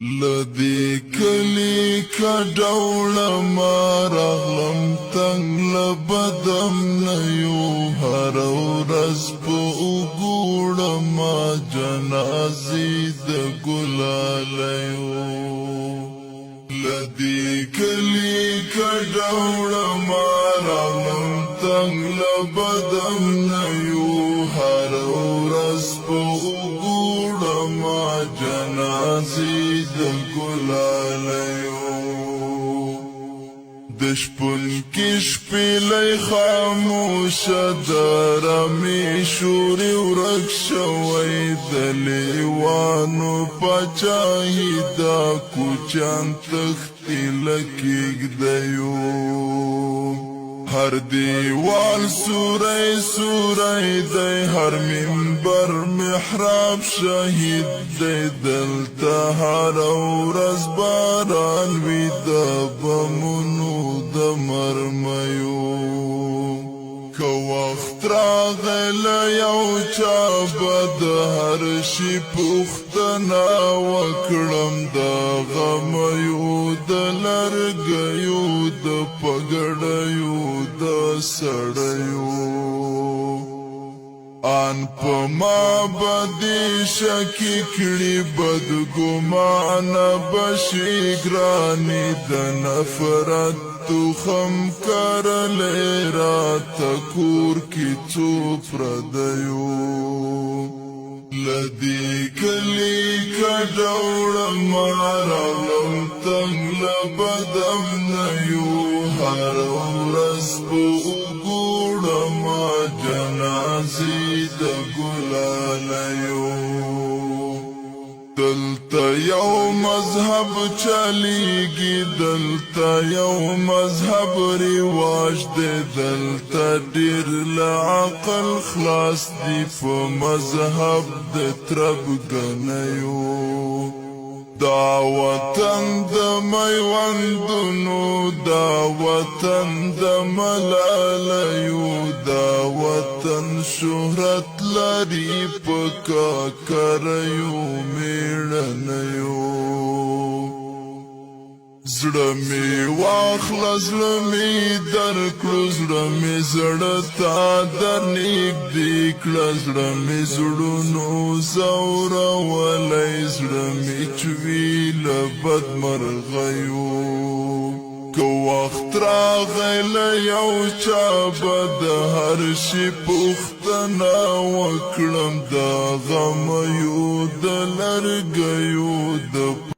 لدی کلی کډوړم راغلم تنگ لبدم نیو هر ورځ په وګړم جنازې د ګلالیو لدی کلی کډوړم راغلم تنگ لبدم نیو هر ورځ په وګړم جنازې د ګلالیو د شپون کې شپېلۍ خاموشه ده رمې شوري ورک شوی د لیوانو پاچاهي دا کوچیان تښتي له کېږدیو هر دیوال سوری سوری دی هر منبر محراب شهید دی دلته هر ورځ باران وي د بمونو د مرمیو که وخت راغی له یو چا به د هر شي پوښتنه وکړم د غمیو د لرګیو د پګړیو د سړیو آن په ما بدې شکې کړي بدګمانه بشي ګرانې د نفرت تخم کرلی راته کور کې څو پردیو لدی کلی کډوړم راغلم تنگ لبدم نیو هر ورځ په وګړم جنازې د ګلالیو دلته یو مذهب چلیږي دلته یو مذهب رواج دی دلته ډېر له عقل خلاص دي په مذهب د تربګنیو دا وطن د میوندونو دا وطن د ملالیو دا وطن شهرت لري په کاکریو میړنیو زړه مې واخله زړه مې درکړو زړه مې زړه تا درنږدې کړه زړه مې زړونو ځورولی زړه مې چوي له بدمرغیو که وخت راغی له یو چا به د هر شي پوښتنه وکړم د غمیو د لرګیو د